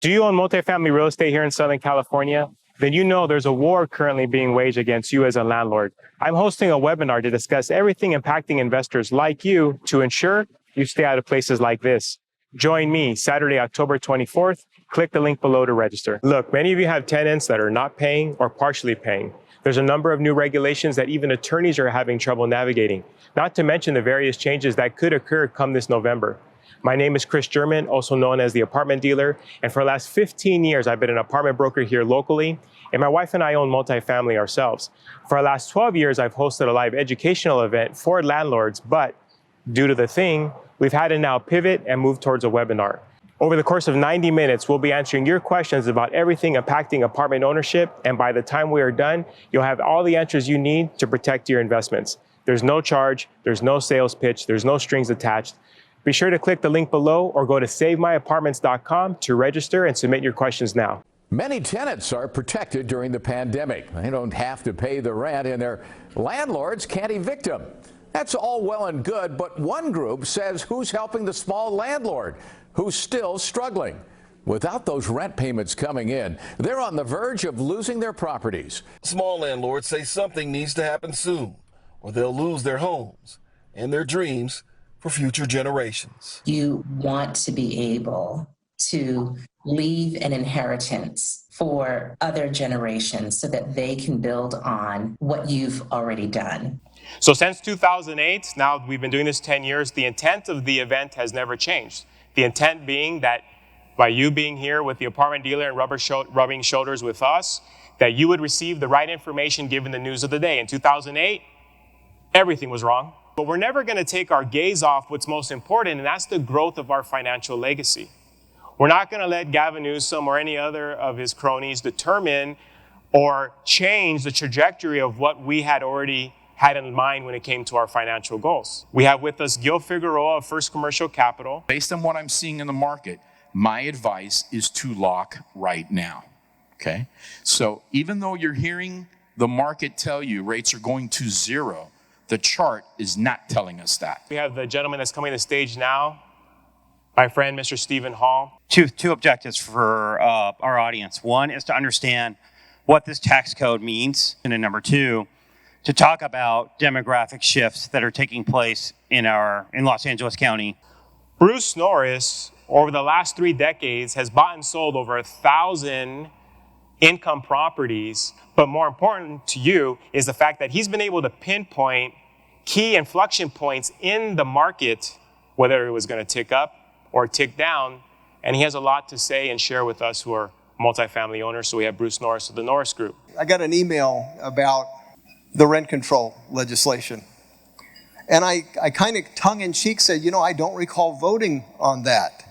Do you own multifamily real estate here in Southern California? Then you know there's a war currently being waged against you as a landlord. I'm hosting a webinar to discuss everything impacting investors like you to ensure you stay out of places like this. Join me Saturday, October 24th. Click the link below to register. Look, many of you have tenants that are not paying or partially paying. There's a number of new regulations that even attorneys are having trouble navigating, not to mention the various changes that could occur come this November. My name is Chris German, also known as the Apartment Dealer, and for the last 15 years, I've been an apartment broker here locally, and my wife and I own multifamily ourselves. For the last 12 years, I've hosted a live educational event for landlords, but due to the thing, we've had to now pivot and move towards a webinar. Over the course of 90 minutes, we'll be answering your questions about everything impacting apartment ownership, and by the time we are done, you'll have all the answers you need to protect your investments. There's no charge, there's no sales pitch, there's no strings attached. Be sure to click the link below or go to savemyapartments.com to register and submit your questions now. Many tenants are protected during the pandemic. They don't have to pay the rent and their landlords can't evict them. That's all well and good, but one group says who's helping the small landlord who's still struggling? Without those rent payments coming in, they're on the verge of losing their properties. Small landlords say something needs to happen soon or they'll lose their homes and their dreams for future generations. You want to be able to leave an inheritance for other generations so that they can build on what you've already done. So since 2008, now we've been doing this 10 years, the intent of the event has never changed. The intent being that by you being here with the Apartment Dealer and rubbing shoulders with us, that you would receive the right information given the news of the day. In 2008, everything was wrong. But we're never going to take our gaze off what's most important, and that's the growth of our financial legacy. We're not going to let Gavin Newsom or any other of his cronies determine or change the trajectory of what we had already had in mind when it came to our financial goals. We have with us Gil Figueroa of First Commercial Capital. Based on what I'm seeing in the market, my advice is to lock right now, okay? So even though you're hearing the market tell you rates are going to zero, the chart is not telling us that. We have the gentleman that's coming to the stage now, my friend, Mr. Stephen Hall. Two objectives for our audience. One is to understand what this tax code means, and then number two, to talk about demographic shifts that are taking place in Los Angeles County. Bruce Norris, over the last 3 decades, has bought and sold over 1,000 income properties, but more important to you is the fact that he's been able to pinpoint key inflection points in the market, whether it was going to tick up or tick down, and he has a lot to say and share with us who are multifamily owners. So we have Bruce Norris of the Norris Group. I got an email about the rent control legislation, and I kind of tongue-in-cheek said, I don't recall voting on that.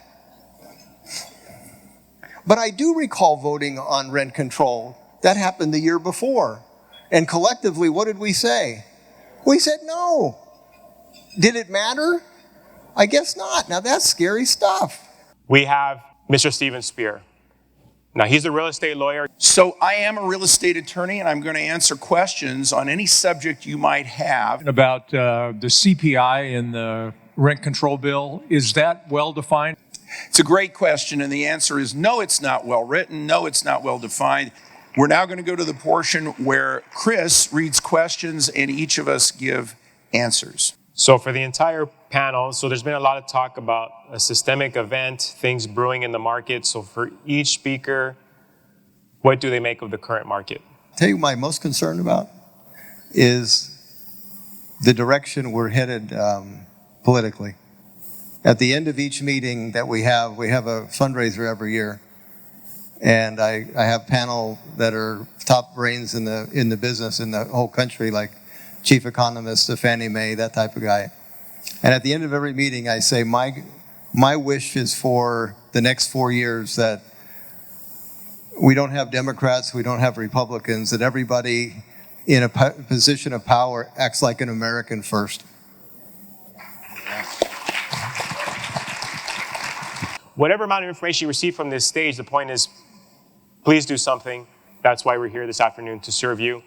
But I do recall voting on rent control. That happened the year before. And collectively, what did we say? We said no. Did it matter? I guess not. Now that's scary stuff. We have Mr. Steven Spear. Now he's a real estate lawyer. So I am a real estate attorney, and I'm going to answer questions on any subject you might have. About the CPI and the rent control bill, is that well defined? It's a great question, and the answer is no, it's not well written. No, it's not well defined. We're now going to go to the portion where Chris reads questions and each of us give answers. So for the entire panel, so there's been a lot of talk about a systemic event, things brewing in the market. So for each speaker, what do they make of the current market? I'll tell you what I'm most concerned about is the direction we're headed politically. At the end of each meeting that we have a fundraiser every year. And I have panel that are top brains in the business in the whole country, like chief economists of Fannie Mae, that type of guy. And at the end of every meeting, I say, my wish is for the next 4 years that we don't have Democrats, we don't have Republicans, that everybody in a position of power acts like an American first. Whatever amount of information you receive from this stage, the point is, please do something. That's why we're here this afternoon, to serve you.